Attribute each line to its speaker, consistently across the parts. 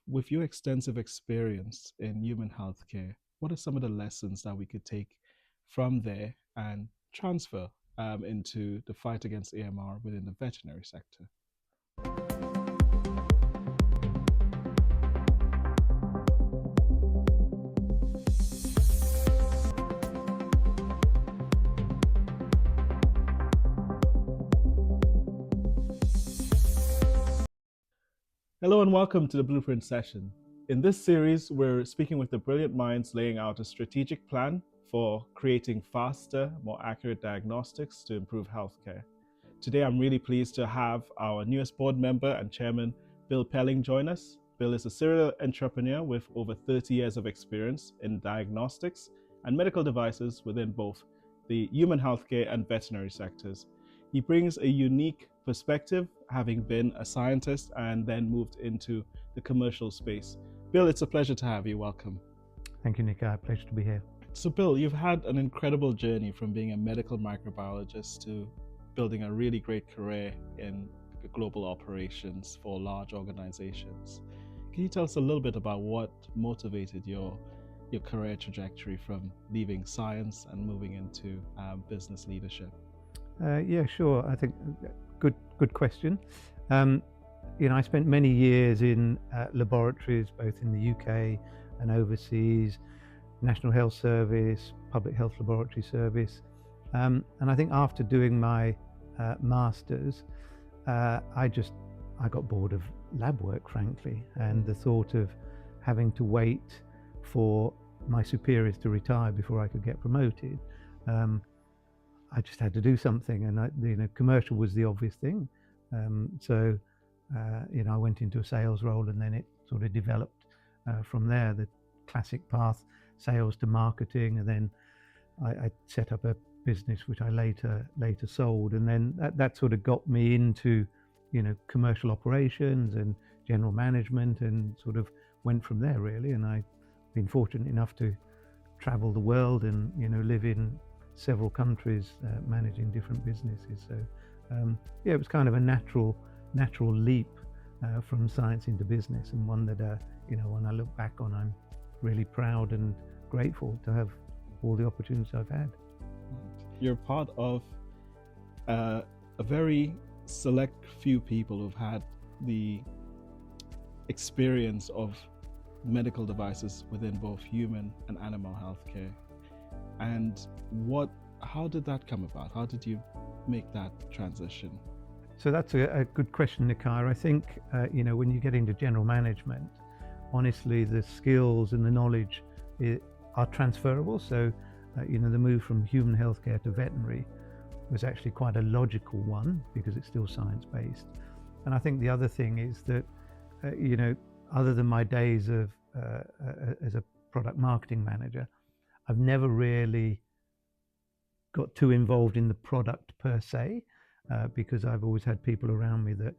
Speaker 1: with your extensive experience in human healthcare, what are some of the lessons that we could take from there and transfer into the fight against AMR within the veterinary sector? Hello and welcome to the Blueprint session. In this series, we're speaking with the brilliant minds laying out a strategic plan for creating faster, more accurate diagnostics to improve healthcare. Today, I'm really pleased to have our newest board member and chairman, Bill Pelling, join us. Bill is a serial entrepreneur with over 30 years of experience in diagnostics and medical devices within both the human healthcare and veterinary sectors. He brings a unique perspective, having been a scientist and then moved into the commercial space. Bill, it's a pleasure to have you. Welcome.
Speaker 2: Thank you, Neciah. Pleasure to be here.
Speaker 1: So, Bill, you've had an incredible journey from being a medical microbiologist to building a really great career in global operations for large organizations. Can you tell us a little bit about what motivated your career trajectory from leaving science and moving into business leadership?
Speaker 2: Yeah, sure. I think good question. I spent many years in laboratories, both in the UK and overseas, National Health Service, Public Health Laboratory Service. And I think after doing my masters, I got bored of lab work, frankly, and the thought of having to wait for my superiors to retire before I could get promoted. I just had to do something, and commercial was the obvious thing. So I went into a sales role, and then it sort of developed from there. The classic path, sales to marketing, and then I set up a business which I later sold, and then that sort of got me into commercial operations and general management, and sort of went from there really. And I've been fortunate enough to travel the world and live in several countries, managing different businesses. So it was kind of a natural leap from science into business, and one that when I look back on, I'm really proud and grateful to have all the opportunities I've had.
Speaker 1: You're part of a very select few people who've had the experience of medical devices within both human and animal healthcare. And how did that come about? How did you make that transition?
Speaker 2: So that's a good question, Neciah. I think when you get into general management, honestly, the skills and the knowledge are transferable. So the move from human healthcare to veterinary was actually quite a logical one, because it's still science-based. And I think the other thing is that other than my days of as a product marketing manager, I've never really got too involved in the product per se, because I've always had people around me that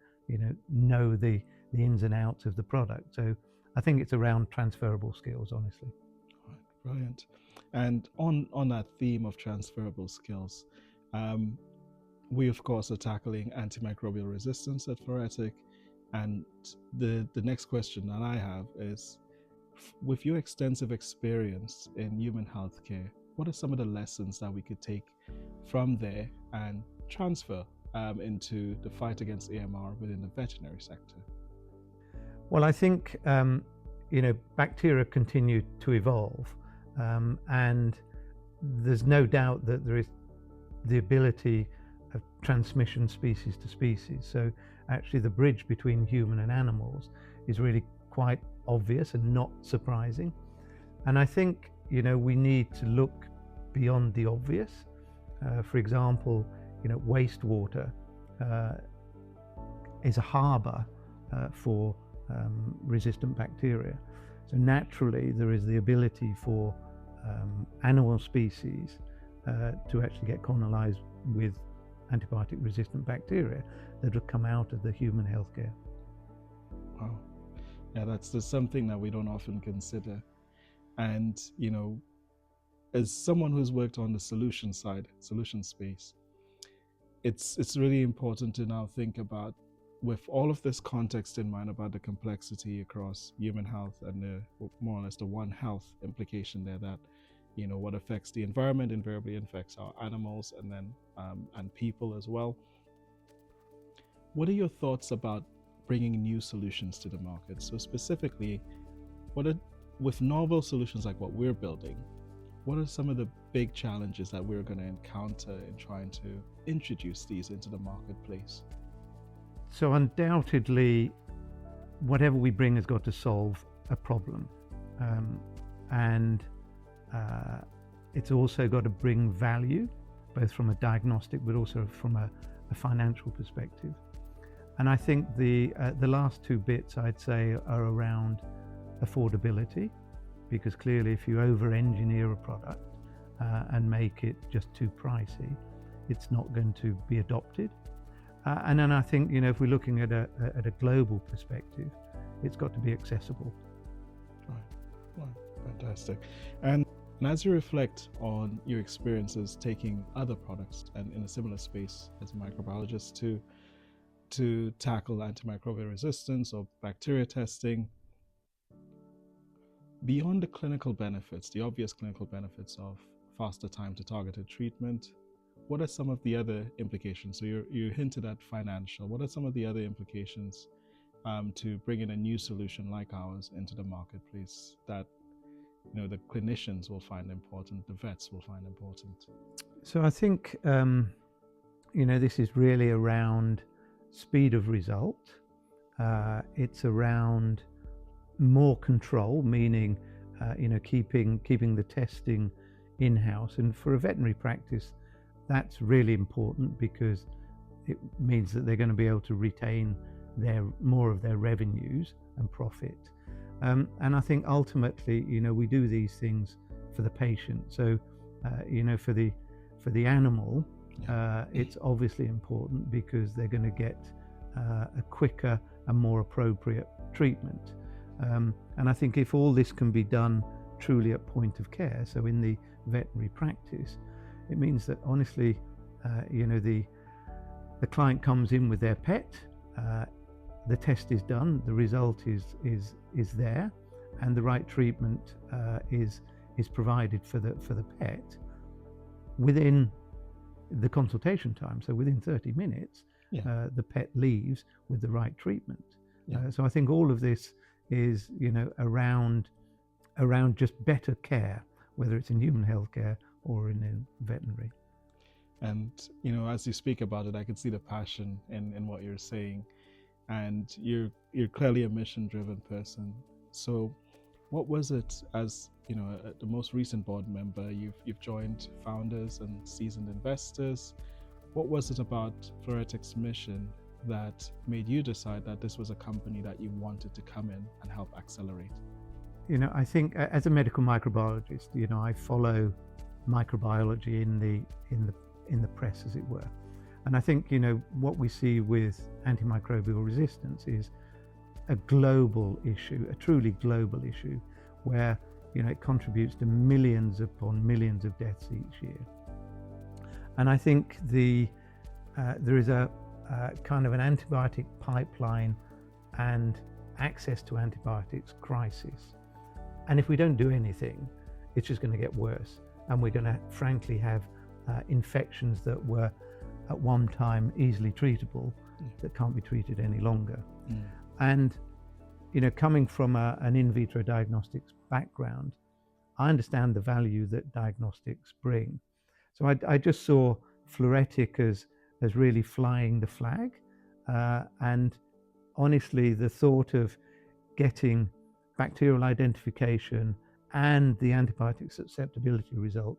Speaker 2: know the ins and outs of the product. So I think it's around transferable skills, honestly.
Speaker 1: Right, brilliant. And on that theme of transferable skills, we of course are tackling antimicrobial resistance at FluoretiQ, and the next question that I have is, with your extensive experience in human healthcare, what are some of the lessons that we could take from there and transfer into the fight against AMR within the veterinary sector?
Speaker 2: Well, I think bacteria continue to evolve, and there's no doubt that there is the ability of transmission species to species. So actually the bridge between human and animals is really quite obvious and not surprising. And I think we need to look beyond the obvious. For example, wastewater is a harbour for resistant bacteria. So naturally there is the ability for animal species to actually get colonized with antibiotic resistant bacteria that have come out of the human healthcare.
Speaker 1: Wow. Yeah, that's something that we don't often consider. And as someone who's worked on the solution side, solution space, it's really important to now think about with all of this context in mind about the complexity across human health and more or less the One Health implication there, that what affects the environment invariably affects our animals and then and people as well. What are your thoughts about bringing new solutions to the market? So specifically, with novel solutions like what we're building, what are some of the big challenges that we're going to encounter in trying to introduce these into the marketplace?
Speaker 2: So undoubtedly, whatever we bring has got to solve a problem. And it's also got to bring value, both from a diagnostic but also from a financial perspective. And I think the last two bits I'd say are around affordability, because clearly if you over-engineer a product and make it just too pricey, it's not going to be adopted. And then I think, if we're looking at a global perspective, it's got to be accessible.
Speaker 1: Right. Fantastic. And as you reflect on your experiences taking other products and in a similar space as a microbiologist to tackle antimicrobial resistance or bacteria testing, beyond the clinical benefits, the obvious clinical benefits of faster time to targeted treatment, what are some of the other implications? So you hinted at financial. What are some of the other implications to bring in a new solution like ours into the marketplace that the clinicians will find important, the vets will find important?
Speaker 2: So I think this is really around speed of result. It's around more control, meaning keeping the testing in-house. And for a veterinary practice, that's really important because it means that they're going to be able to retain more of their revenues and profit. And I think ultimately, we do these things for the patient. So, for the animal, it's obviously important because they're going to get a quicker and more appropriate treatment. And I think if all this can be done truly at point of care, so in the veterinary practice, it means that honestly, the client comes in with their pet, the test is done, the result is there, and the right treatment is provided for the pet within the consultation time. So within 30 minutes, the pet leaves with the right treatment. So I think all of this is around just better care, whether it's in human healthcare or in veterinary.
Speaker 1: And as you speak about it, I can see the passion in what you're saying, and you're clearly a mission-driven person. So what was it, as the most recent board member, you've joined founders and seasoned investors, what was it about FluoretiQ's mission that made you decide that this was a company that you wanted to come in and help accelerate?
Speaker 2: I think as a medical microbiologist, I follow microbiology in the press, as it were. And I think, what we see with antimicrobial resistance is a global issue, a truly global issue, where, it contributes to millions upon millions of deaths each year. And I think there is a kind of an antibiotic pipeline and access to antibiotics crisis. And if we don't do anything, it's just going to get worse. And we're going to, frankly, have infections that were at one time easily treatable that can't be treated any longer. And, coming from an in vitro diagnostics background, I understand the value that diagnostics bring. So I just saw FluoretiQ as really flying the flag. And honestly, the thought of getting bacterial identification and the antibiotic susceptibility result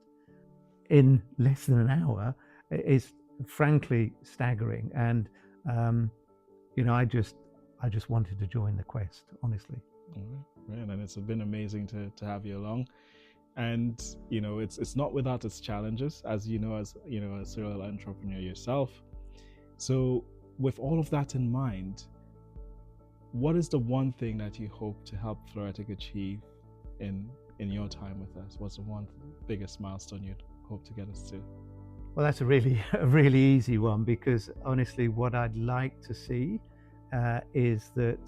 Speaker 2: in less than an hour is frankly staggering. And I just wanted to join the quest, honestly.
Speaker 1: Right. And it's been amazing to have you along. And it's not without its challenges, as as a serial entrepreneur yourself. So with all of that in mind, what is the one thing that you hope to help FluoretiQ achieve in your time with us? What's the one biggest milestone you'd hope to get us to?
Speaker 2: Well, that's a really easy one, because honestly, what I'd like to see is that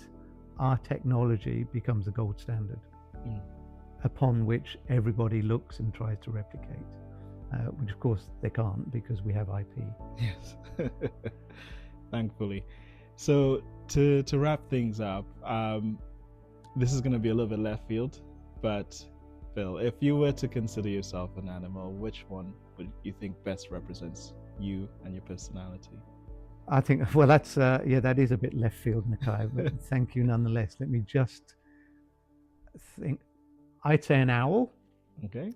Speaker 2: our technology becomes the gold standard upon which everybody looks and tries to replicate, which of course they can't because we have IP.
Speaker 1: Yes, thankfully. So to wrap things up, this is going to be a little bit left field, but Phil, if you were to consider yourself an animal, which one would you think best represents you and your personality?
Speaker 2: I think, well, that's that is a bit left field, Neciah, but thank you nonetheless. Let me just think. I'd say an owl.
Speaker 1: Okay.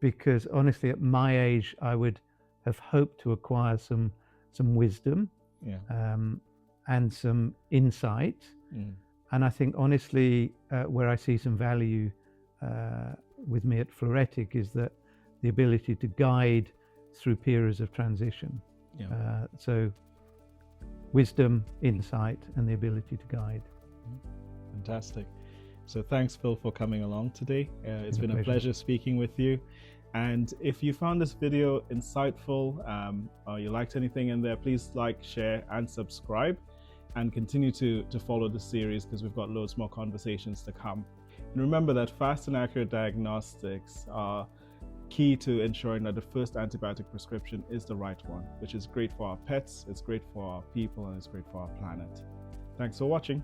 Speaker 2: Because honestly, at my age, I would have hoped to acquire some wisdom, and some insight. And I think honestly, where I see some value with me at FluoretiQ is that the ability to guide through periods of transition. So wisdom, insight, and the ability to guide.
Speaker 1: Fantastic. So thanks, Phil, for coming along today. It's been a pleasure speaking with you. And if you found this video insightful, or you liked anything in there, please like, share, and subscribe, and continue to follow the series because we've got loads more conversations to come. And remember that fast and accurate diagnostics are key to ensuring that the first antibiotic prescription is the right one, which is great for our pets, it's great for our people, and it's great for our planet. Thanks for watching.